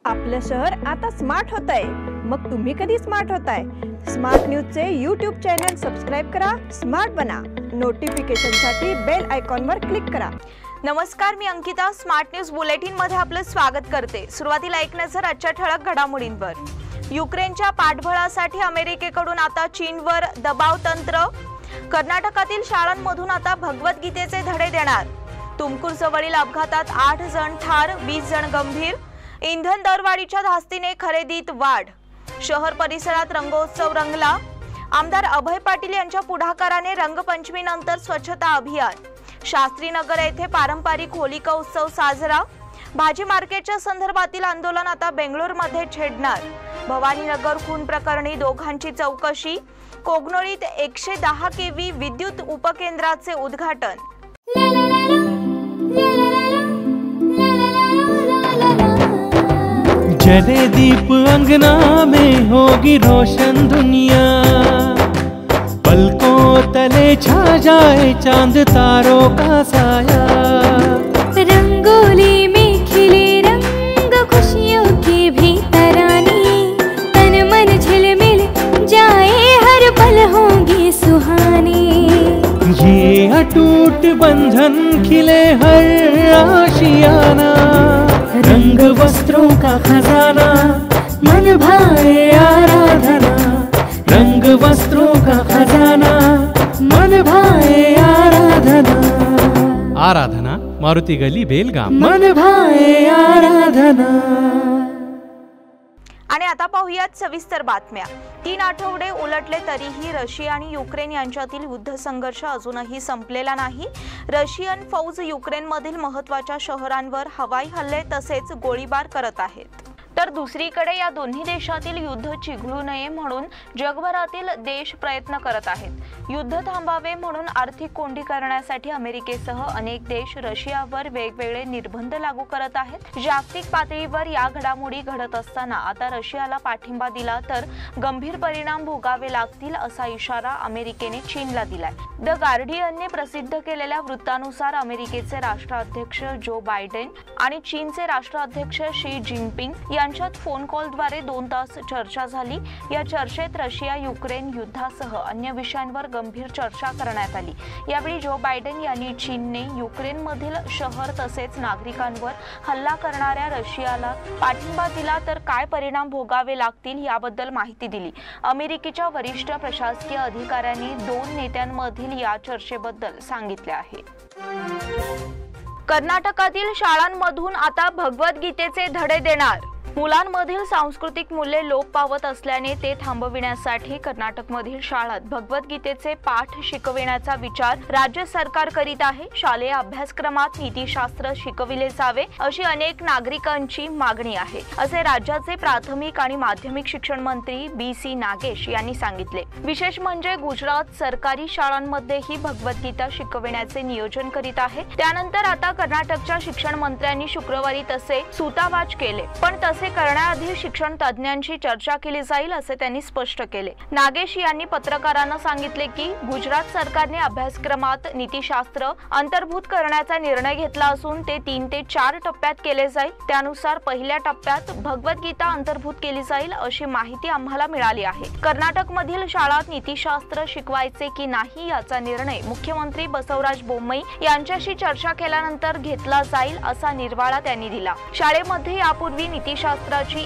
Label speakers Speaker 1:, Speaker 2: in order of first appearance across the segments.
Speaker 1: आपलं शहर आता स्मार्ट होत आहे। मग तुम्ही कधी स्मार्ट होताय? स्मार्ट न्यूजचे यूट्यूब चॅनल सबस्क्राइब करा, स्मार्ट बना। नोटिफिकेशनसाठी बेल आयकॉनवर क्लिक करा।
Speaker 2: नमस्कार, मी अंकिता। स्मार्ट न्यूज बुलेटिन मध्ये आपलं स्वागत करते। सुरुवातीला एक नजर आजच्या ठळक घडामोडींवर। युक्रेनच्या पाठबळासाठी अमेरिकेकडून आता चीनवर दबाव तंत्र। कर्नाटकातील शाळांमधून आता भगवद्गीतेचे धडे देणार। तुमकुर जवळील अपघातात 8 जण ठार, 20 जण गंभीर। इंधन दरवाढीच्या धास्तीने खरेदीत वाढ। शहर परिसरात रंगोत्सव रंगला। आमदार अभय पाटील यांच्या पुढाकाराने रंगपंचमीनंतर स्वच्छता अभियान। शास्त्रीनगर येथे पारंपरिक होलिका उत्सव साजरा। भाजी मार्केटच्या संदर्भातील आंदोलन आता बेंगळूरमध्ये छेडणार। भवानीनगर खून प्रकरणी दोघांची चौकशी। कोगनोळीत 110 केव्ही विद्युत उपकेंद्राचे उद्घाटन।
Speaker 3: जले दीप अंगना में होगी रोशन दुनिया, पलकों तले छा जाए चांद तारों का साया।
Speaker 4: रंगोली में खिले रंग खुशियों के भी तराने, तन मन झिलमिल जाए हर पल होंगे सुहाने।
Speaker 3: ये अटूट बंधन खिले हर आशियाना, रंग वस्त्रों का खजाना मन भाए आराधना। रंग वस्त्रों का खजाना मन भाए आराधना। आराधना मारुती गली बेलगाम, मन भाए आराधना।
Speaker 2: आणि आता पाहूयात सविस्तर बातम्या। 3 आठवडे उलटले तरीही रशिया आणि युक्रेन यांच्यातील युद्ध संघर्ष अजूनही संपलेला नाही। रशियन फौज युक्रेनमधील महत्त्वाच्या शहरांवर हवाई हल्ले तसेच गोळीबार करत आहेत। तर दुसरीकडे या दोन्ही देशातील युद्ध चिघळू नये म्हणून जगभरातील देश प्रयत्न करत आहेत। युद्ध थांबावे म्हणून आर्थिक कोंडी करण्यासाठी अमेरिकेसह अनेक देश रशियावर वेगवेगळे निर्बंध लागू करत आहेत। जागतिक पातळीवर या घडामोडी घडत असताना आता रशियाला पाठिंबा दिला तर गंभीर परिणाम भोगावे लागतील असा इशारा अमेरिकेने चीनला दिलाय। द गार्डियनने प्रसिद्ध केलेल्या वृत्तानुसार अमेरिकेचे राष्ट्राध्यक्ष जो बायडेन आणि चीनचे राष्ट्राध्यक्ष शी जिनपिंग यांच्यात फोन कॉलद्वारे 2 तास चर्चा झाली। या चर्चेत रशिया युक्रेन युद्धासह अन्य विषयांवर गंभीर चर्चा करण्यात आली। यावेळी जो बायडेन यांनी चीनने युक्रेनमधील शहर तसेच नागरिकांवर हल्ला करणाऱ्या रशियाला पाठिंबा दिला तर काय परिणाम भोगावे लागतील याबद्दल माहिती दिली। अमेरिकेच्या वरिष्ठ प्रशासकीय अधिकाऱ्यांनी 2 नेत्यांमधील या चर्चेबद्दल सांगितले आहे। कर्नाटकातील शाळांमधून आता भगवद्गीतेचे धडे देणार। मुलांमधील सांस्कृतिक मूल्ये लोप पावत असल्याने ते थांबविण्यासाठी कर्नाटकमधील शाळांत भगवद्गीतेचे पाठ शिकविण्याचा विचार राज्य सरकार करीत आहे। शालेय अभ्यासक्रमात नीतिशास्त्र शिकविले जावे अशी अनेक नागरिकांची मागणी आहे, असे राज्याचे प्राथमिक आणि माध्यमिक शिक्षण मंत्री BC नागेश यांनी सांगितले। विशेष म्हणजे गुजरात सरकारी शाळांमध्येही भगवद्गीता शिकविण्याचे नियोजन करीत आहे। त्यानंतर आता कर्नाटकच्या शिक्षण मंत्र्यांनी शुक्रवारी तसे सूतावाच केले, पण तसे करण्याआधी शिक्षण तज्ञांशी चर्चा केली जाईल असे त्यांनी स्पष्ट केले। नागेश यांनी पत्रकारांना सांगितले की गुजरात सरकारने अभ्यासक्रमात नीतिशास्त्र अंतर्भूत करण्याचा निर्णय घेतला असून ते 3 ते 4 टप्प्यात केले जाईल। त्यानुसार पहिल्या टप्प्यात भगवद्गीता अंतर्भूत केली जाईल अशी माहिती आम्हाला मिळाली आहे। कर्नाटकमधील शाळांत नीतिशास्त्र शिकवायचे की नाही याचा निर्णय मुख्यमंत्री बसवराज बोम्मई यांच्याशी चर्चा केल्यानंतर घेतला जाईल असा निर्वाळा त्यांनी दिला। शाळेमध्ये यापूर्वी नीतिशास्त्राची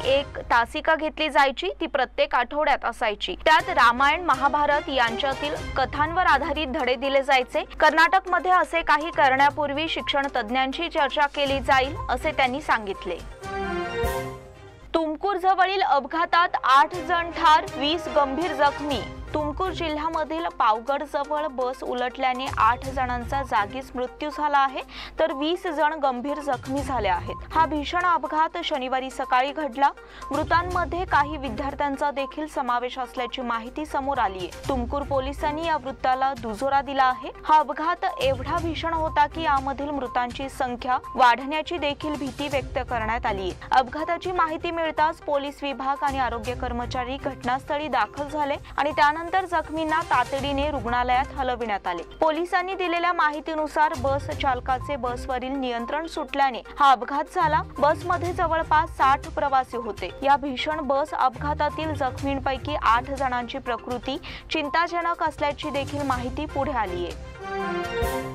Speaker 2: एक तासिका घेतली जायची, ती प्रत्येक आठवड्यात असायची। त्यात रामायण महाभारत यांच्यातील कथांवर आधारित धडे दिले जायचे। कर्नाटकमध्ये असे काही करण्यापूर्वी शिक्षण तज्ञांशी चर्चा केली जाईल असे त्यांनी सांगितले। तुमकुर जवळील अपघातात 8 जण ठार, 20 गंभीर जखमी। तुमकुर जिल्ह्यामधील पावगड जवळ बस उलटल्याने 8 जणांचा जागीच मृत्यू झाला आहे तर 20 जण गंभीर जखमी झाले आहेत। हा भीषण अपघात शनिवारी सकाळी घडला। मृतांमध्ये काही विद्यार्थ्यांचा देखील समावेश असल्याची माहिती समोर आली आहे। तुमकुर पोलिसांनी या वृत्ताला दुजोरा दिला आहे। हा अपघात एवढा भीषण होता की यामधील मृतांची संख्या वाढण्याची देखील भीती व्यक्त करण्यात आली आहे। अपघाताची माहिती मिळताच पोलीस विभाग आणि आरोग्य कर्मचारी घटनास्थळी दाखल झाले आणि त्यानंतर इतर जखमींना तातडीने रुग्णालयात हलविण्यात आले। पोलिसांनी दिलेल्या माहितीनुसार बस चालकाचे बसवरील नियंत्रण सुटल्याने हा अपघात झाला। बसमध्ये जवळपास 60 प्रवासी होते। या भीषण बस अपघातातील जखमींपैकी 8 जणांची प्रकृती चिंताजनक असल्याची देखील माहिती पुढे आली आहे।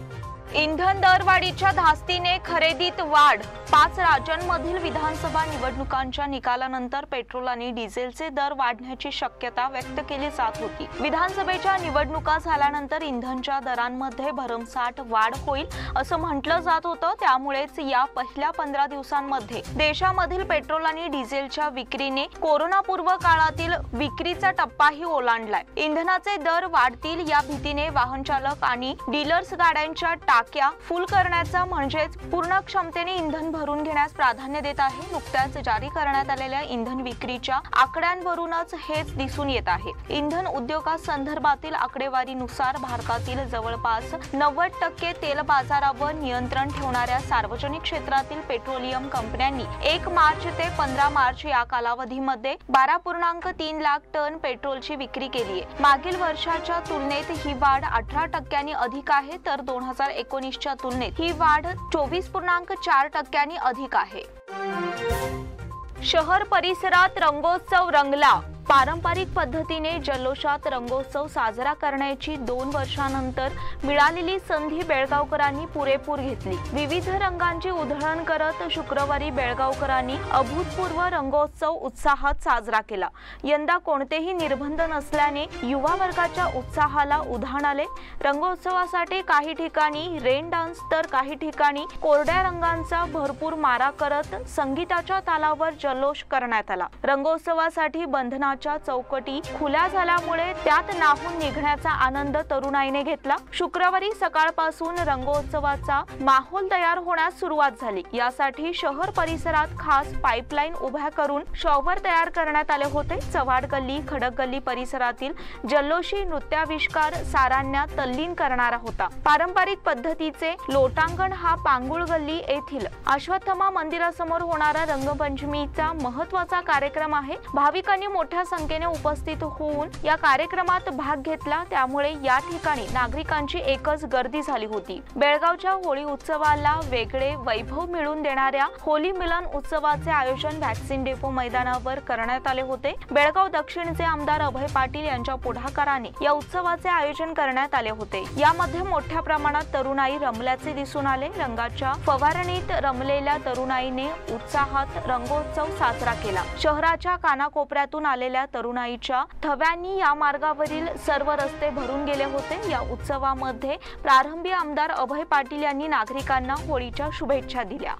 Speaker 2: इंधन दरवाढीच्या धास्तीने खरेदीत वाढ। 5 राज्यांमधील विधानसभा निवडणुकांच्या निकालानंतर पेट्रोल आणि डिझेलचे दर वाढण्याची शक्यता व्यक्त केली जात होती। विधानसभेच्या निवडणुका झाल्यानंतर इंधनच्या दरांमध्ये भरमसाठ वाढ होईल असं म्हटलं जात होतं। त्यामुळेच या पहिल्या 15 दिवसांमध्ये देशामधील पेट्रोल आणि डिझेलच्या विक्रीने कोरोनापूर्व काळातील विक्रीचा टप्पाही ओलांडलाय। इंधनाचे दर वाढतील या भीतीने वाहन चालक आणि डीलर्स गाड्यांच्या टाक्या फुल करण्याचा म्हणजेच पूर्ण क्षमतेने इंधन भरून घेण्यास प्राधान्य देत आहे। नुकत्याच जारी करण्यात आलेल्या इंधन विक्रीच्या आकड्यांवरूनच हेच दिसून येत आहे। इंधन उद्योगासंदर्भातील आकडेवारीनुसार भारतातील जवळपास 90% तेल बाजारावर नियंत्रण ठेवणाऱ्या सार्वजनिक क्षेत्रातील पेट्रोलियम कंपन्यांनी 1 मार्च ते 15 मार्च या कालावधीमध्ये 12.3 लाख टन पेट्रोलची विक्री केली आहे। मागील वर्षाच्या तुलनेत ही वाढ 18% अधिक आहे, तर 2019च्या तुलनेत ही वाढ 24.4% अधिक आहे। शहर परिसरात रंगोत्सव रंगला। पारंपरिक पद्धतीने जल्लोषात रंगोत्सव साजरा करण्याची 2 वर्षांनंतर मिळालेली संधी बेळगावकरांनी पुरेपूर घेतली। विविध रंगांची उधळण करत शुक्रवारी बेळगावकरांनी अभूतपूर्व रंगोत्सव उत्साहात साजरा केला। यंदा कोणतेही निर्बंध नसल्याने युवा वर्गाच्या उत्साहाला उधाण आले। रंगोत्सवासाठी काही ठिकाणी रेन डान्स तर काही ठिकाणी कोरड्या रंगांचा भरपूर मारा करत संगीताच्या तालावर जल्लोष करण्यात आला। रंगोत्सवासाठी बंधना चौकटी खुल्या झाल्यामुळे त्यात नाहून निघण्याचा आनंद तरुणाईने घेतला। शुक्रवारी सकाळपासून रंगोत्सवाचा माहोल तयार होण्यास सुरुवात झाली। यासाठी शहर परिसरात खास पाईपलाईन उभ्या करून शॉवर तयार करण्यात आले होते। चव्हाड गल्ली, खडक गल्ली परिसरातील जल्लोषी नृत्याविष्कार सारांना तल्लीन करणारा होता। पारंपरिक पद्धतीचे लोटांगण हा पांगुळ गल्ली येथील अश्वत्थमा मंदिरासमोर होणारा रंगपंचमीचा महत्त्वाचा कार्यक्रम आहे। भाविकांनी मोठ्या संख्येने उपस्थित होऊन या कार्यक्रमात भाग घेतला, त्यामुळे या ठिकाणी नागरिकांची एकच गर्दी झाली होती। बेळगावच्या होळी उत्सवाला वेगळे वैभव मिळवून देणाऱ्या होली मिलन उत्सवाचे आयोजन व्हॅक्सिन डेपो मैदानावर करण्यात आले होते। बेळगाव दक्षिणचे आमदार अभय पाटील यांच्या पुढाकाराने या उत्सवाचे आयोजन करण्यात आले होते। यामध्ये मोठ्या प्रमाणात तरुणाई रमल्याचे दिसून आले। रंगाच्या फवारणीत रमलेल्या तरुणाईने उत्साहात रंगोत्सव साजरा केला। शहराच्या कानाकोपऱ्यातून आलेल्या तरुणाईच्या थव्यांनी या मार्गावरील सर्व रस्ते भरून गेले होते। या उत्सवामध्ये प्रारंभी आमदार अभय पाटील यांनी नागरिकांना होळीच्या शुभेच्छा दिल्या।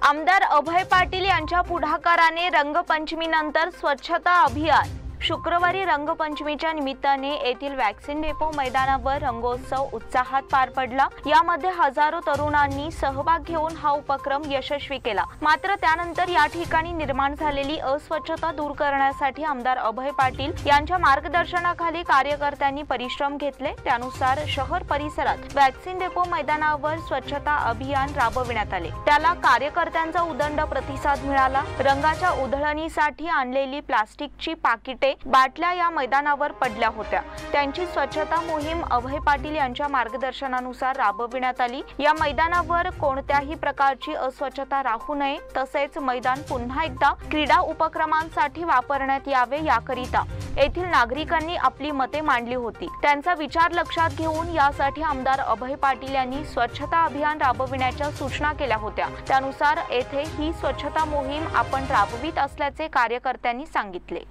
Speaker 2: आमदार अभय पाटील यांच्या पुढाकाराने रंगपंचमीनंतर स्वच्छता अभियान। शुक्रवारी रंगपंचमीच्या निमित्ताने येथील व्हॅक्सिन डेपो मैदानावर रंगोत्सव उत्साहात पार पडला। यामध्ये हजारो तरुणांनी सहभाग घेऊन हा उपक्रम यशस्वी केला। मात्र त्यानंतर या ठिकाणी निर्माण झालेली अस्वच्छता दूर करण्यासाठी आमदार अभय पाटील यांच्या मार्गदर्शनाखाली कार्यकर्त्यांनी परिश्रम घेतले। त्यानुसार शहर परिसरात व्हॅक्सिन डेपो मैदानावर स्वच्छता अभियान राबविण्यात आले। त्याला कार्यकर्त्यांचा उदंड प्रतिसाद मिळाला। रंगाच्या उधळणीसाठी आणलेली प्लास्टिकची पाकिटे बाटल्या या मैदानावर पडल्या होत्या। त्यांची स्वच्छता मोहीम अभय पाटील यांच्या मार्गदर्शनानुसार राबविण्यात आली। या मैदानावर कोणत्याही प्रकारची अस्वच्छता राहू नये, तसेच मैदान पुन्हा एकदा क्रीडा उपक्रमांसाठी वापरण्यात यावे याकरिता येथील नागरिकांनी आपली मते मांडली होती। त्यांचा विचार लक्षात घेऊन यासाठी आमदार अभय पाटील यांनी स्वच्छता अभियान राबविण्याच्या सूचना केल्या होत्या। त्यानुसार येथे ही स्वच्छता मोहीम आपण राबवित असल्याचे कार्यकर्त्यांनी सांगितले।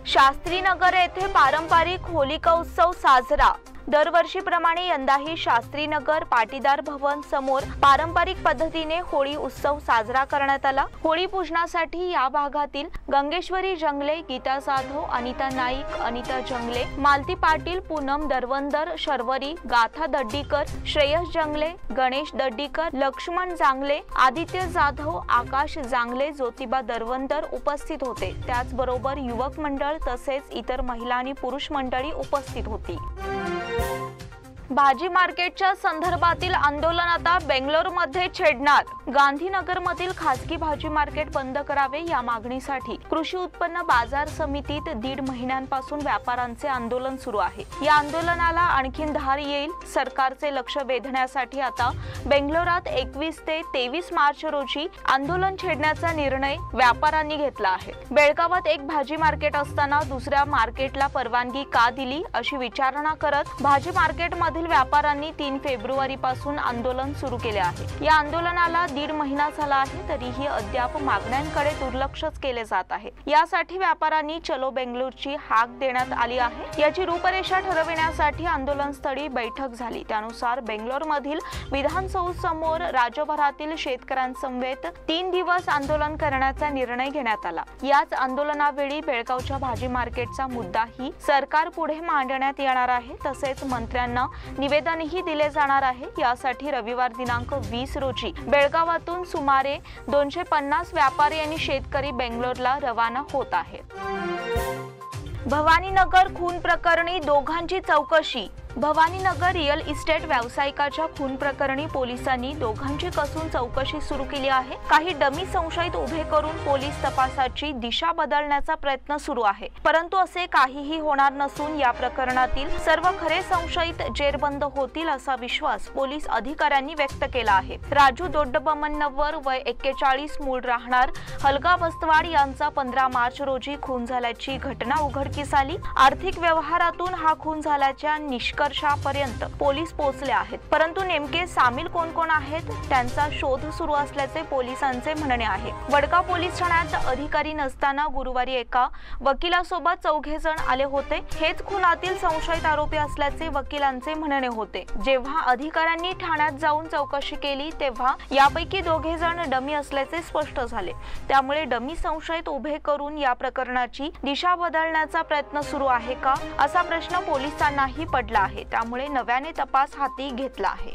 Speaker 2: शास्त्रीनगर येथे पारंपरिक होलिका उत्सव साजरा। दरवर्षीप्रमाणे यंदाही शास्त्रीनगर पाटीदार भवन समोर पारंपरिक पद्धतीने होळी उत्सव साजरा करण्यात आला। होळी पूजनासाठी या भागातील गंगेश्वरी जंगले, गीता जाधव, अनिता नाईक, अनिता जंगले, मालती पाटील, पूनम दरवंदर, शर्वरी, गाथा दड्डीकर, श्रेयस जंगले, गणेश दड्डीकर, लक्ष्मण जांगले, आदित्य जाधव, आकाश जांगले, ज्योतिबा दरवंदर उपस्थित होते। त्याचबरोबर युवक मंडळ तसेच इतर महिला आणि पुरुष मंडळी उपस्थित होती। भाजी मार्केटच्या संदर्भातील आंदोलन आता बेंगलोरमध्ये छेडणार. गांधीनगरमधील खासगी भाजी मार्केट बंद करावे या मागणीसाठी कृषी उत्पन्न बाजार समितीत 1.5 महिन्यांपासून व्यापाऱ्यांचे आंदोलन सुरू आहे. या आंदोलनाला आणखीन धार येईल. सरकारचे लक्ष वेधण्यासाठी आता बेंगलोरात 21 ते 23 मार्च रोजी आंदोलन छेडण्याचा निर्णय व्यापाऱ्यांनी घेतला आहे. बेळगावात एक भाजी मार्केट असताना दुसऱ्या मार्केटला परवानगी का दिली अशी विचारणा करत भाजी मार्केटमध्ये व्यापाऱ्यांनी 3 फेब्रुवारी पासून आंदोलन सुरू केले आहे. या आंदोलनाला 1.5 महिना झाला आहे तरीही अद्याप मागण्यांकडे दुर्लक्षच केले जात आहे. यासाठी व्यापाऱ्यांनी चलो बेंगलोरची हाक देण्यात आली आहे. याची रूपरेषा ठरविण्यासाठी आंदोलनस्थळी बैठक झाली. त्यानुसार बेंगलोरमधील विधानसौधसमोर राज्यभरातील शेतकऱ्यांसमवेत 3 दिवस आंदोलन करण्याचा निर्णय घेण्यात आला. याच आंदोलनावेळी बेळगावच्या भाजी मार्केटचा मुद्दाही सरकार पुढे मांडण्यात येणार आहे. तसेच मंत्र्यांना निवेदनही दिले जाणार आहे. यासाठी रविवार दिनांक 20 रोजी बेळगावातून सुमारे 250 व्यापारी आणि शेतकरी बेंगलोरला रवाना होत आहेत. भवानीनगर खून प्रकरणी दोघांची चौकशी. भवानीनगर रिअल इस्टेट व्यावसायिकाच्या खून प्रकरणी पोलिसांनी दोघांची कसून चौकशी सुरू केली आहे. काही डमी संशयित उभे करून पोलीस तपासाची दिशा बदलण्याचा प्रयत्न सुरू आहे. परंतु असे काहीही होणार नसून या प्रकरणातील सर्व खरे संशयित जेरबंद होतील असा विश्वास पोलीस अधिकाऱ्यांनी व्यक्त केला आहे. राजू दोड्डबमन्नवर वय 41 मूळ राहणार हलगा बस्तवाड यांचा 15 मार्च रोजी खून झाल्याची घटना उघडकीस आली. आर्थिक व्यवहारातून हा खून झाल्याच्या निष्कर्षापर्यंत पोलीस पोहोचले आहेत. परंतु नेमके सामील कोण कोण आहेत त्यांचा शोध सुरू असल्याचे पोलिसांचे म्हणणे आहे. वडगाव पोलीस ठाण्यात अधिकारी नसताना गुरुवारी एका वकिलासोबत 4 जण आले होते. हेच खुनातील संशयित आरोपी असल्याचे वकिलांचे म्हणणे होते. जेव्हा अधिकाऱ्यांनी ठाण्यात जाऊन चौकशी केली तेव्हा यापैकी 2 जण डमी असल्याचे स्पष्ट झाले. त्यामुळे डमी संशयित उभे करून या प्रकरणाची दिशा बदलण्याचा प्रयत्न सुरू आहे का असा प्रश्न पोलिसांनाही पडला आहे. त्यामुळे नव्याने तपास हाती घेतला आहे.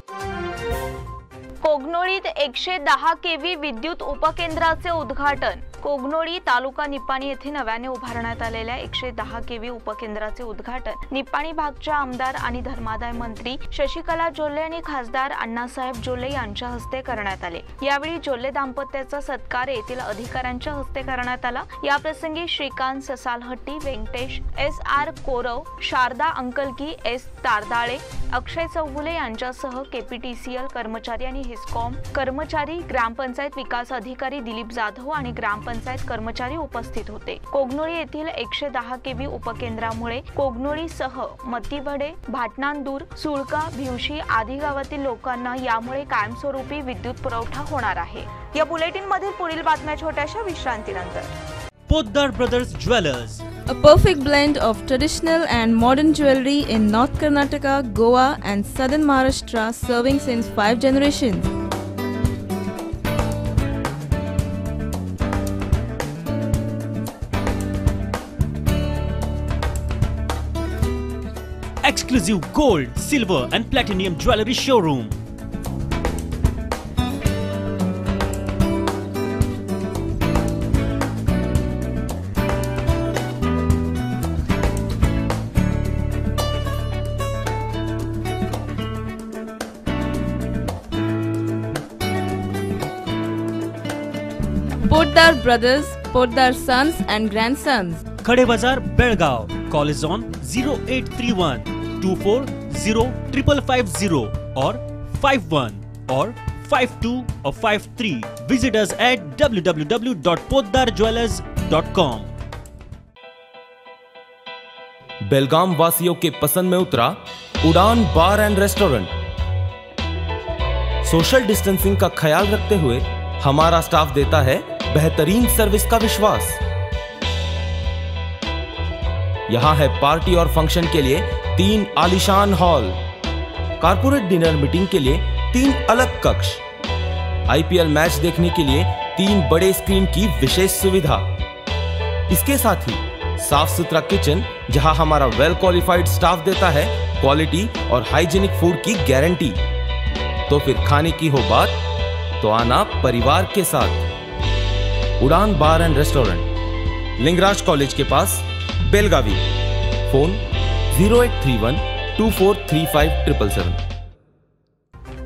Speaker 2: कोगनोळीत 110 केव्ही विद्युत उपकेंद्राचे उद्घाटन. कोगनोळी तालुका निपाणी येथे नव्याने उभारण्यात आलेल्या 110 केव्ही उपकेंद्राचे उद्घाटन निपाणी भागच्या आमदार आणि धर्मादाय मंत्री शशिकला जोल्ले आणि खासदार अण्णासाहेब जोल्ले यांच्या हस्ते करण्यात आले. यावेळी जोल्ले दाम्पत्याचा सत्कार येथील अधिकाऱ्यांच्या हस्ते करण्यात आला. याप्रसंगी श्रीकांत ससालहट्टी, व्यंकटेश SR कोरव, शारदा अंकलकी, S तारदाळे, अक्षय चौगुले यांच्यासह KPTCL कर्मचारी आणि हिस्कॉम कर्मचारी, ग्रामपंचायत विकास अधिकारी दिलीप जाधव आणि ग्रामपंचायत कर्मचारी उपस्थित होते. कोगनोळी येथील 110 केव्ही उपकेंद्रामुळे कोगनोळीसह मतीवडे, भाटनांदूर, सुळका, भिवशी आदी गावातील लोकांना यामुळे कायमस्वरूपी विद्युत पुरवठा होणार आहे. या बुलेटिन मधील पुढील बातम्या छोट्याशा विश्रांतीनंतर.
Speaker 3: Poddar brothers jewellers,
Speaker 5: A perfect blend of traditional and modern jewelry in North Karnataka, Goa and Southern Maharashtra, serving since 5 generations.
Speaker 3: exclusive gold, silver and platinum jewelry showroom.
Speaker 5: Poddar Brothers, Poddar Sons and Grandsons.
Speaker 3: Khade Bazar, Belgaum. Call is on 0831 240 5550 or 51 or 52 or 53. Visit us at www.poddarjewelers.com.
Speaker 6: बेलगाम वासियों के पसंद में उतरा उड़ान बार end restaurant. Social distancing का ख्याल रखते हुए हमारा स्टाफ देता है बेहतरीन सर्विस का विश्वास। यहां है पार्टी और फंक्शन के लिए 3 आलीशान हॉल, कारपोरेट डिनर मीटिंग के लिए 3 अलग कक्ष, IPL मैच देखने के लिए 3 बड़े स्क्रीन की विशेष सुविधा। इसके साथ ही साफ सुथरा किचन जहां हमारा वेल क्वालिफाइड स्टाफ देता है क्वालिटी और हाइजीनिक फूड की गारंटी। तो फिर खाने की हो बात तो आना परिवार के साथ। उड़ान बार एंड रेस्टोरेंट, लिंगराज कॉलेज के पास, बेलगावी। फोन 0831 243577.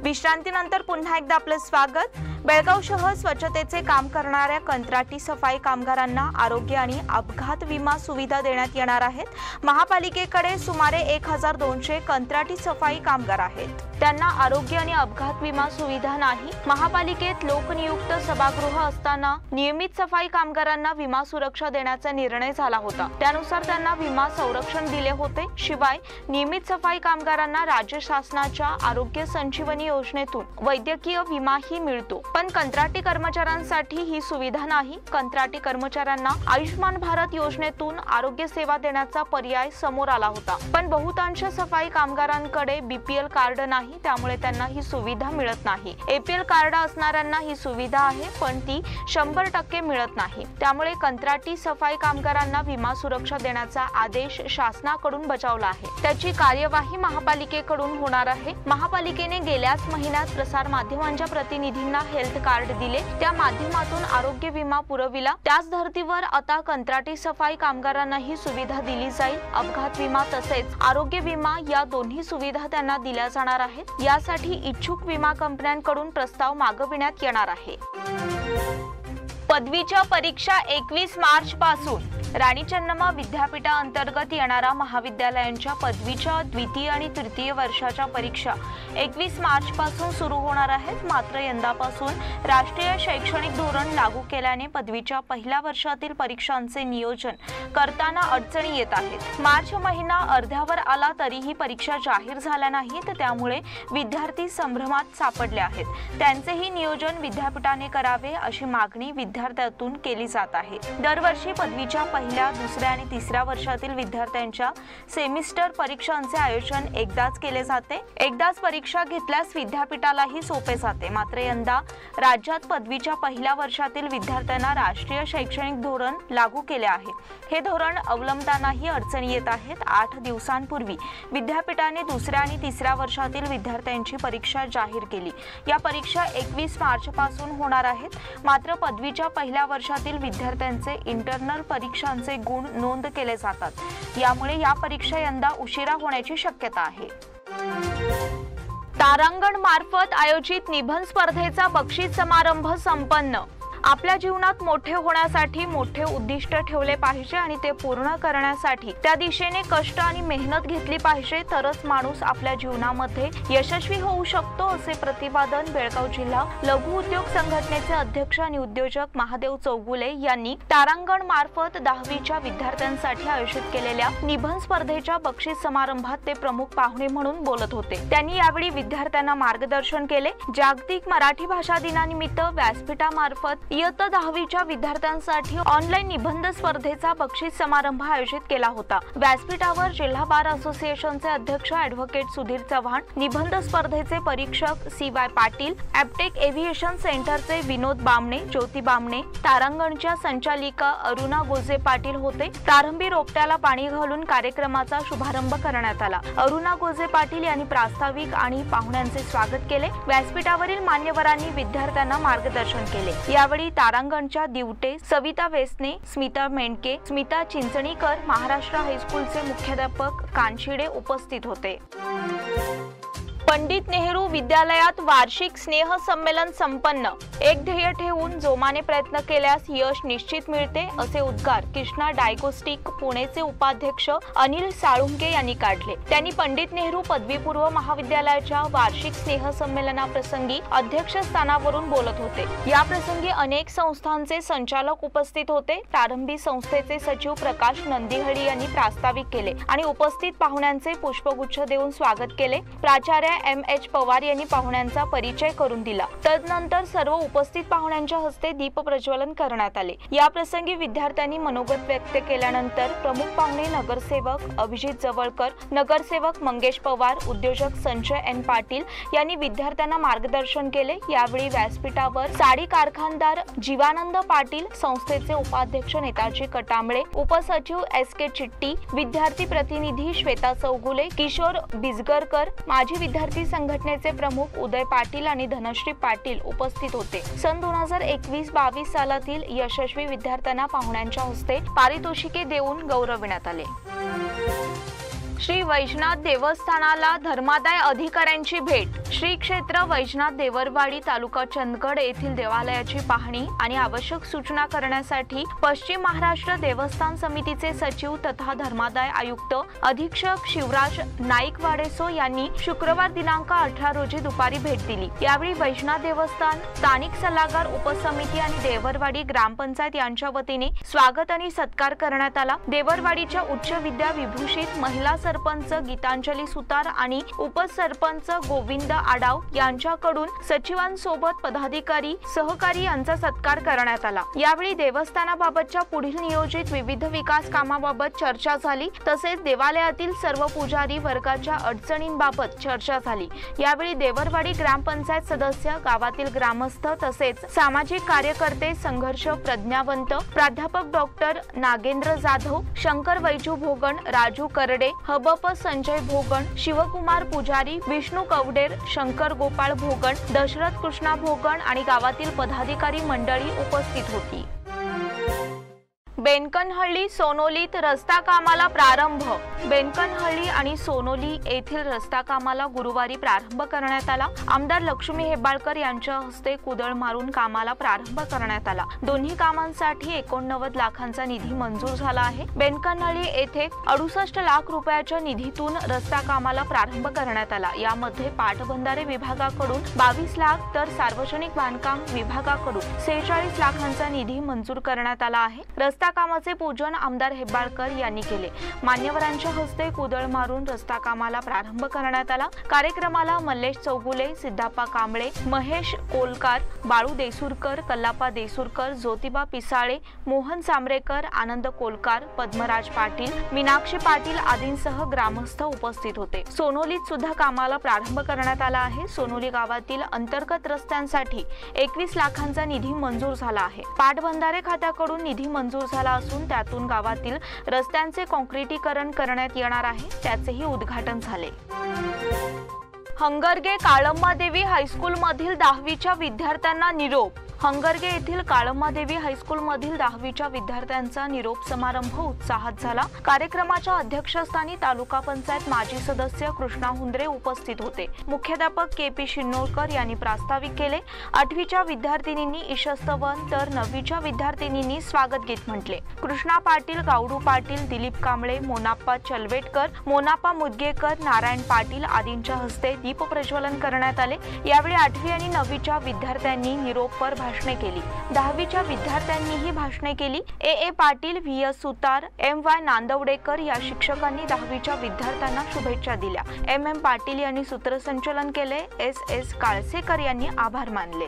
Speaker 2: विश्रांतीनंतर पुन्हा एकदा आपलं स्वागत. बेळगाव शहर स्वच्छतेचे काम करणाऱ्या कंत्राटी सफाई कामगारांना आरोग्य आणि अपघात विमा सुविधा देण्यात येणार आहेत. महापालिकेकडे सुमारे 1200 कंत्राटी सफाई कामगार आहेत. त्यांना आरोग्य आणि अपघात विमा सुविधा नाही. महापालिकेत लोकनियुक्त सभागृह असताना नियमित सफाई कामगारांना विमा सुरक्षा देण्याचा निर्णय झाला होता. त्यानुसार त्यांना विमा संरक्षण दिले होते. शिवाय नियमित सफाई कामगारांना राज्य शासनाच्या आरोग्य संजीवनी योजनेतून वैद्यकीय विमाही मिळतो. पण कंत्राटी कर्मचाऱ्यांसाठी ही सुविधा नाही. कंत्राटी कर्मचाऱ्यांना आयुष्मान भारत योजनेतून आरोग्य सेवा देण्याचा पर्याय समोर आला होता. पण बहुतांश सफाई कामगारांकडे बीपीएल कार्ड नाही, त्यामुळे त्यांना ही सुविधा मिळत नाही. एपीएल कार्ड असणाऱ्यांना ही सुविधा आहे, पण ती 100% मिळत नाही. त्यामुळे कंत्राटी सफाई कामगारांना विमा सुरक्षा देण्याचा आदेश शासनाकडून बजावला आहे. त्याची कार्यवाही महापालिकेकडून होणार आहे. महापालिकेने गेल्याच महिन्यात प्रसार माध्यमांच्या प्रतिनिधींना हेल्थ कार्ड दिले. त्या माध्यमातून आरोग्य विमा पुरविला. त्याच धर्तीवर आता कंत्राटी सफाई कामगारांना ही सुविधा दिली जाईल. अपघात विमा तसेच आरोग्य विमा या दोन्ही सुविधा त्यांना दिल्या जाणार आहेत. यासाठी इच्छुक विमा कंपन्यांकडून प्रस्ताव मागविण्यात येणार आहे. पदवीच्या परीक्षा 21 मार्च पासून. राणी चन्नम्मा विद्यापीठाअंतर्गत येणाऱ्या महाविद्यालयांच्या पदवीच्या द्वितीय आणि तृतीय वर्षाच्या परीक्षा 21 मार्च पासून सुरू होणार आहेत. मात्र यंदापासून राष्ट्रीय शैक्षणिक धोरण लागू केल्याने पदवीच्या पहिल्या वर्षातील परीक्षांचे नियोजन करताना अडचणी येत आहेत. मार्च महिना अर्ध्यावर आला तरीही परीक्षा जाहीर झाल्या नाहीत. त्यामुळे विद्यार्थी संभ्रमात सापडले आहेत. त्यांचेही नियोजन विद्यापीठाने करावे अशी मागणी विद्यार्थ्यांतून केली जात आहे. दरवर्षी पदवीच्या पहिल्या, दुसऱ्या आणि तिसऱ्या वर्षातील विद्यार्थ्यांच्या सेमिस्टर परीक्षांचे आयोजन एकदाच केले जाते. एकदाच परीक्षा घेतल्यास विद्यापीठालाही सोपे जाते. मात्र यंदा राज्यात पदवीच्या पहिल्या वर्षातील विद्यार्थ्यांना राष्ट्रीय शैक्षणिक धोरण लागू केले आहे. हे धोरण अवलंबतानाही अडचणी येत आहेत. 8 दिवसांपूर्वी विद्यापीठाने दुसऱ्या आणि तिसऱ्या वर्षातील विद्यार्थ्यांची परीक्षा जाहीर केली. या परीक्षा 21 मार्च पासून होणार आहेत. मात्र पदवीच्या पहिल्या वर्षातील विद्यार्थ्यांचे इंटरनल परीक्षांचे गुण नोंद केले जातात. यामुळे या परीक्षा यंदा उशिरा होण्याची शक्यता आहे. तारांगण मार्फत आयोजित निबंध स्पर्धेचा बक्षीस समारंभ संपन्न. आपल्या जीवनात मोठे होण्यासाठी मोठे उद्दिष्ट ठेवले पाहिजे आणि ते पूर्ण करण्यासाठी त्या दिशेने कष्ट आणि मेहनत घेतली पाहिजे, तरच माणूस आपल्या जीवनामध्ये यशस्वी होऊ शकतो, असे प्रतिपादन बेळगाव जिल्हा लघु उद्योग संघटनेचे अध्यक्ष आणि उद्योजक महादेव चौगुले यांनी तारांगण मार्फत 10वीच्या विद्यार्थ्यांसाठी आयोजित केलेल्या निबंध स्पर्धेच्या बक्षीस समारंभात ते प्रमुख पाहुणे म्हणून बोलत होते. त्यांनी यावेळी विद्यार्थ्यांना मार्गदर्शन केले. जागतिक मराठी भाषा दिनानिमित्त व्यासपीठामार्फत इयत्ता 10वीच्या विद्यार्थ्यांसाठी ऑनलाईन निबंध स्पर्धेचा बक्षीस समारंभ आयोजित केला होता. व्यासपीठावर जिल्हा बार असोसिएशनचे अध्यक्ष ॲडव्होकेट सुधीर चव्हाण, निबंध स्पर्धेचे परीक्षक CY पाटील, ॲप्टेक एव्हिएशन सेंटरचे विनोद बामणे, ज्योती बामणे, तारांगणच्या संचालिका अरुणा गोजे पाटील होते. प्रारंभी रोपट्याला पाणी घालून कार्यक्रमाचा शुभारंभ करण्यात आला. अरुणा गोजे पाटील यांनी प्रास्ताविक आणि पाहुण्यांचे स्वागत केले. व्यासपीठावरील मान्यवरांनी विद्यार्थ्यांना मार्गदर्शन केले. यावेळी तारांगणच्या दिवटे, सविता वेसने, स्मिता मेंढके, स्मिता चिंचणीकर, महाराष्ट्र हायस्कूलचे मुख्याध्यापक कानशिडे उपस्थित होते. पंडित नेहरू विद्यालयात वार्षिक स्नेह संमेलन संपन्न. एक ध्येय ठेवून जोमाने प्रयत्न केल्यास यश निश्चित मिळते, असे उद्गार कृष्णा डायग्नोस्टिक पुणेचे उपाध्यक्ष अनिल साळुंके यांनी काढले. त्यांनी पंडित नेहरू पदवीपूर्व महाविद्यालयाच्या वार्षिक स्नेह संमेलनाप्रसंगी अध्यक्षस्थानावरून बोलत होते. या प्रसंगी अनेक संस्थांचे संचालक उपस्थित होते. प्रारंभी संस्थेचे सचिव प्रकाश नंदिहळी यांनी प्रास्ताविक केले आणि उपस्थित पाहुण्यांचे पुष्पगुच्छ देऊन स्वागत केले. प्राचार्य MH पवार यांनी पाहुण्यांचा परिचय करून दिला. तदनंतर सर्व उपस्थित पाहुण्यांच्या हस्ते दीप प्रज्वलन करण्यात आले. या प्रसंगी विद्यार्थ्यांनी मनोगत व्यक्त केल्यानंतर प्रमुख पाहुणे नगरसेवक अभिजित जवळकर, नगरसेवक मंगेश पवार, उद्योजक संजय N पाटील यांनी विद्यार्थ्यांना मार्गदर्शन केले. यावेळी व्यासपीठावर साडी कारखानदार जीवानंद पाटील, संस्थेचे उपाध्यक्ष नेताजी कटांबळे, उपसचिव SK चिट्टी, विद्यार्थी प्रतिनिधी श्वेता चौगुले, किशोर बिजगरकर, माजी विद्यार्थी संघटनेचे प्रमुख उदय पाटील आणि धनश्री पाटील उपस्थित होते. सन 2021-22 सालातील यशस्वी विद्यार्थ्यांना पाहुण्यांच्या हस्ते पारितोषिके देऊन गौरविण्यात आले. श्री वैजनाथ देवस्थानाला धर्मादाय अधिकाऱ्यांची भेट. श्री क्षेत्र वैजनाथ देवरवाडी तालुका चंदगड येथील देवालयाची पाहणी आणि आवश्यक सूचना करण्यासाठी पश्चिम महाराष्ट्र देवस्थान समितीचे सचिव तथा धर्मादाय आयुक्त अधीक्षक शिवराज नाईक वाडेसो यांनी शुक्रवार दिनांक 18 रोजी दुपारी भेट दिली. यावेळी वैजनाथ देवस्थान स्थानिक सल्लागार उपसमिती आणि देवरवाडी ग्रामपंचायत यांच्या वतीने स्वागत आणि सत्कार करण्यात आला. देवरवाडीच्या उच्च विद्या विभूषित महिला सरपंच गीतांजली सुतार आणि उपसरपंच गोविंद आडाव यांच्याकडून सचिवांसोबत पदाधिकारी सहकारी यांचा सत्कार करण्यात आला. यावेळी देवस्थानाबाबतच्या पुढील नियोजित विविध विकास कामाबाबत चर्चा झाली. तसेच देवालयातील सर्व पुजारी वर्गाच्या अडचणींबाबत चर्चा झाली. यावेळी देवरवाडी ग्रामपंचायत सदस्य, गावातील ग्रामस्थ तसेच सामाजिक कार्यकर्ते, संघर्ष प्रज्ञावंत, प्राध्यापक डॉक्टर नागेंद्र जाधव, शंकर वैजू भोगण, राजू करडे, हबप संजय भोगण, शिवकुमार पुजारी, विष्णू कवडेर, शंकर गोपाळ भोगण, दशरथ कृष्णा भोगण आणि गावातील पदाधिकारी मंडळी उपस्थित होती. बेनकनहळ्ळी सोनोलीत रस्ता कामाला प्रारंभ. बेनकनहळ्ळी आणि सोनोली येथील रस्ता कामाला गुरुवारी प्रारंभ करण्यात आला. आमदार लक्ष्मी हेब्बाळकर यांच्या हस्ते कुदळ मारून कामाला प्रारंभ करण्यात आला. दोन्ही कामांसाठी 89 लाखांचा निधी मंजूर झाला आहे. बेनकनहळ्ळी येथे 68 लाख रुपयाच्या निधीतून रस्ता कामाला प्रारंभ करण्यात आला. यामध्ये पाटबंधारे विभागाकडून 22 लाख तर सार्वजनिक बांधकाम विभागाकडून 46 लाखांचा निधी मंजूर करण्यात आला आहे. रस्ता कामाचे पूजन आमदार हेब्बाळकर यांनी केले. मान्यवरांच्या हस्ते कुदळ मारून रस्ता कामाला प्रारंभ करण्यात आला. कार्यक्रमाला मल्लेश चौगुले, सिद्धप्पा कांबळे, महेश कोलकार, बाळू देसुरकर, कल्लाप्पा देसुरकर, ज्योतिबा पिसाळे, मोहन सांबरेकर, आनंद कोलकार, पद्मराज पाटील, मीनाक्षी पाटील आदींसह ग्रामस्थ उपस्थित होते. सोनोलीत सुद्धा कामाला प्रारंभ करण्यात आला आहे. सोनोली गावातील अंतर्गत रस्त्यांसाठी 21 लाखांचा निधी मंजूर झाला आहे. पाटबंधारे खात्याकडून निधी मंजूर झाला असून त्यातून गावातील रस्त्यांचे काँक्रिटीकरण करण्यात येणार आहे. त्याचेही उद्घाटन झाले. हंगरगे काळम्मादेवी हायस्कूल मधील 10वीच्या विद्यार्थ्यांना निरोप. हंगरगे येथील काळम्मादेवी हायस्कूलमधील 10वीच्या विद्यार्थ्यांचा निरोप समारंभ उत्साहात झाला. कार्यक्रमाच्या अध्यक्षस्थानी तालुका पंचायत माजी सदस्य कृष्णा हुंद्रे उपस्थित होते. मुख्याध्यापक के.पी. शिन्नोळकर यांनी प्रास्ताविक केले. 8वीच्या विद्यार्थिनींनी ईशस्तवन तर 9वीच्या विद्यार्थिनींनी स्वागत गीत म्हटले. कृष्णा पाटील, गावडू पाटील, दिलीप कांबळे, मोनाप्पा चलवेटकर, मोनाप्पा मुदगेकर, नारायण पाटील आदींच्या हस्ते दीप प्रज्वलन करण्यात आले. यावेळी 8वी आणि 9वीच्या विद्यार्थ्यांनी निरोपपर भाषणे केली. 10वीच्या विद्यार्थ्यांनीही भाषणे केली. ए पाटील, व्ही.एस. सुतार, एम.वाय. नांदवडेकर या शिक्षकांनी 10वीच्या विद्यार्थ्यांना शुभेच्छा दिल्या. एम.एम. पाटील यांनी सूत्रसंचालन केले. एस.एस. काळसेकर यांनी आभार मानले.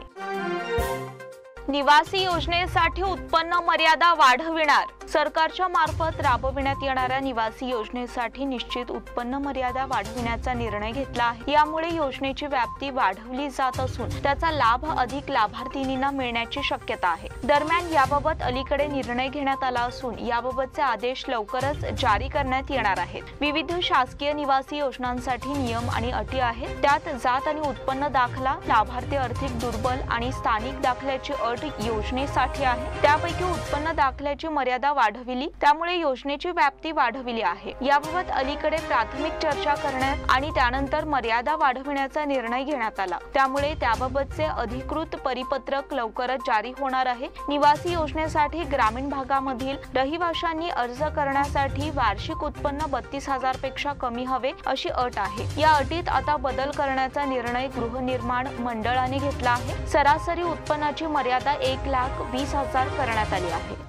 Speaker 2: निवासी योजनेसाठी उत्पन्न मर्यादा वाढविणार. सरकारच्या मार्फत राबविण्यात येणाऱ्या निवासी योजनेसाठी निश्चित उत्पन्न मर्यादा वाढविण्याचा निर्णय घेतला आहे. यामुळे योजनेची व्याप्ती वाढवली जात असून त्याचा लाभ अधिक लाभार्थींना मिळण्याची शक्यता आहे. दरम्यान याबाबत अलीकडे निर्णय घेण्यात आला असून याबाबतचे आदेश लवकरच जारी करण्यात येणार आहेत. विविध शासकीय निवासी योजनांसाठी नियम आणि अटी आहेत. त्यात जात आणि उत्पन्न दाखला, लाभार्थी आर्थिक दुर्बल आणि स्थानिक दाखल्याची अट योजनेसाठी आहे. त्यापैकी उत्पन्न दाखल्याची मर्यादा वाढविली, त्यामुळे योजनेची व्याप्ती वाढविली आहे. याबाबत अलीकडे प्राथमिक चर्चा करण्यात आणि त्यानंतर मर्यादा वाढविण्याचा निर्णय घेण्यात आला. त्यामुळे त्याबाबतचे अधिकृत परिपत्रक लवकरच जारी होणार आहे. निवासी योजनेसाठी ग्रामीण भागामधील रहिवाशांनी अर्ज करण्यासाठी वार्षिक उत्पन्न 32,000 पेक्षा कमी हवे अशी अट आहे. या अटीत आता बदल करण्याचा निर्णय गृहनिर्माण मंडळाने घेतला आहे. सरासरी उत्पन्नाची मर्यादा 1,20,000 करण्यात आली आहे.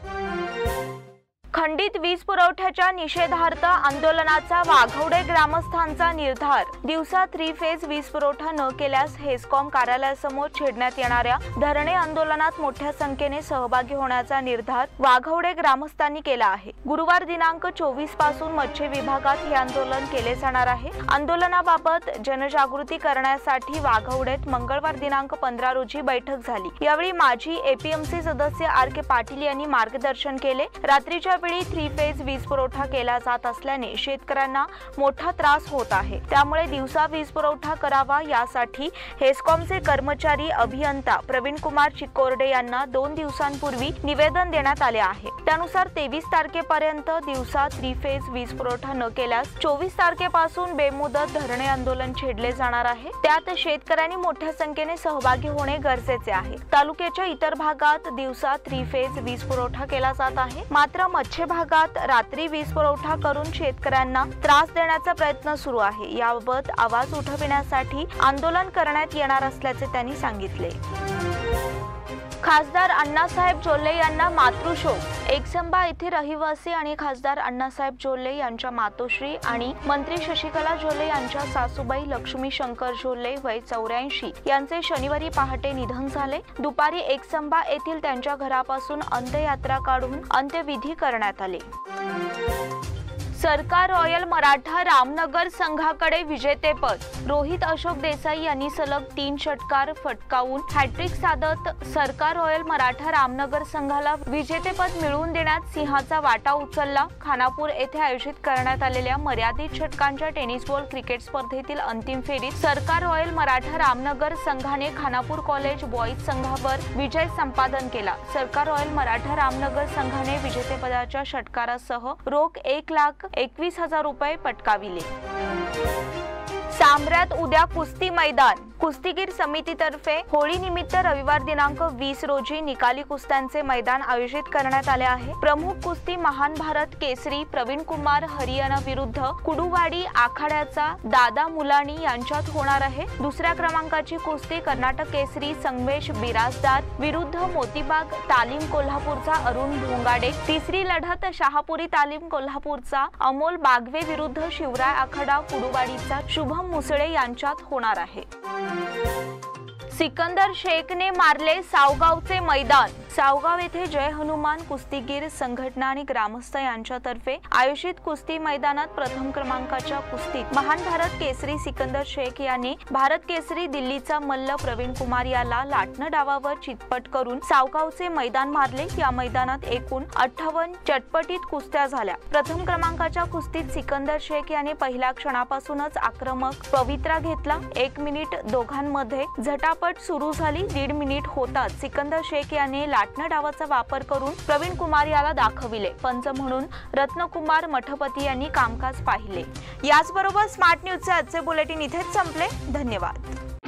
Speaker 2: खंडित वीज पुरवठ्याच्या निषेधार्थ आंदोलनाचा वाघवडे ग्रामस्थांचा निर्धार. दिवसा 3 फेज वीज पुरवठा न केल्यास हेस्कॉम कार्यालयासमोर छेडण्यात येणाऱ्या धरणे आंदोलनात मोठ्या संख्येने सहभागी होण्याचा निर्धार वाघवडे ग्रामस्थांनी केला आहे. गुरुवार दिनांक 24 पासून मत्स्य विभागात हे आंदोलन केले जाणार आहे. आंदोलनाबाबत जनजागृती करण्यासाठी वाघवडेत मंगळवार दिनांक 15 रोजी बैठक झाली. यावेळी माजी एपीएमसी सदस्य आर.के. पाटील यांनी मार्गदर्शन केले. रात्रीच्या वेळी 3 फेज वीज पुरवठा केला जात असल्याने शेतकऱ्यांना मोठा त्रास होत आहे। त्यामुळे दिवसा वीज पुरवठा करावा यासाठी हेस्कॉमचे कर्मचारी अभियंता प्रवीण कुमार चिकोर्डे यांना 2 दिवसांपूर्वी निवेदन देण्यात आले आहे। त्यानुसार 23 तारखेपर्यंत दिवसा 3 फेज वीज पुरवठा न केल्यास 24 तारखेपासून बेमुदत धरणे आंदोलन छेडले जाणार आहे। त्यात शेतकऱ्यांनी मोठ्या संख्येने सहभागी होणे गरजेचे आहे। तालुक्याच्या इतर भागात दिवसा 3 फेज वीज पुरवठा केला जात आहे, मात्र मच्छे भागात रात्री वीज पुरवठा करून शेतकऱ्यांना त्रास देण्याचा प्रयत्न सुरू आहे। याबाबत आवाज उठविण्यासाठी आंदोलन करण्यात येणार असल्याचे त्यांनी सांगितले। खासदार अण्णासाहेब जोल्ले यांना मातृशोक। एकसंबा येथे रहिवासी आणि खासदार अण्णासाहेब जोल्ले यांच्या मातोश्री आणि मंत्री शशिकला जोल्ले यांच्या सासूबाई लक्ष्मी शंकर जोल्ले वय 84 यांचे शनिवारी पहाटे निधन झाले। दुपारी एकसंबा येथील त्यांच्या घरापासून अंत्ययात्रा काढून अंत्यविधी करण्यात आले। सरकार रॉयल मराठा रामनगर संघाकडे विजेतेपद। रोहित अशोक देसाई यांनी सलग 3 षटकार फटकावून हॅट्रिक साधत सरकार रॉयल मराठा रामनगर संघाला विजेतेपद मिळवून देण्यात सिंहाचा वाटा उचलला। खानापूर येथे आयोजित करण्यात आलेल्या मर्यादित षटकांच्या टेनिस बॉल क्रिकेट स्पर्धेतील अंतिम फेरीत सरकार रॉयल मराठा रामनगर संघाने खानापूर कॉलेज बॉईज संघावर विजय संपादन केला। सरकार रॉयल मराठा रामनगर संघाने विजेतेपदाच्या षटकारासह रोख 1,21,000 रुपये पटकाविले। सांब्र्यात उद्या कुस्ती मैदान। कुस्तीगीर समितीतर्फे होळी निमित्त रविवार दिनांक 20 रोजी निकाली कुस्त्यांचे मैदान आयोजित करण्यात आले आहे। प्रमुख कुस्ती महान भारत केसरी प्रवीण कुमार हरियाणा विरुद्ध कुडुवाडी आखाड्याचा दादा मुलानी यांच्यात होणार आहे। दुसऱ्या क्रमांकाची कुस्ती कर्नाटक केसरी संगमेश बिराजदार विरुद्ध मोतीबाग तालीम कोल्हापूरचा अरुण भोंगाडे। तिसरी लढत शहापुरी तालीम कोल्हापूरचा अमोल बागवे विरुद्ध शिवराय आखाडा कुडुवाडीचा शुभम मुसळे यांच्यात होणार आहे। सिकंदर शेखने मारले सावगावचे मैदान। सावगाव येथे जय हनुमान कुस्तीगीर संघटना आणि ग्रामस्थ यांच्यातर्फे आयोजित कुस्ती मैदानात प्रथम क्रमांकाच्या कुस्तीत महान भारत केसरी सिकंदर शेख यांनी भारत केसरी दिल्लीचा मल्ल प्रवीण कुमार याला लाटणं डावावर चितपट करून सावगावचे मैदान मारले। या मैदानात एकूण 58 चटपटीत कुस्त्या झाल्या। प्रथम क्रमांकाच्या कुस्तीत सिकंदर शेख याने पहिल्या क्षणापासूनच आक्रमक पवित्रा घेतला। 1 मिनिट दोघांमध्ये झटापट सुरू झाली। 1.5 मिनिट होताच सिकंदर शेख याने लाटणं डावाचा वापर करून प्रवीण कुमार याला दाखविले। पंच म्हणून रत्नकुमार मठपती यांनी कामकाज पाहिले। याचबरोबर स्मार्ट न्यूजचे आजचे बुलेटिन इथेच संपले। धन्यवाद।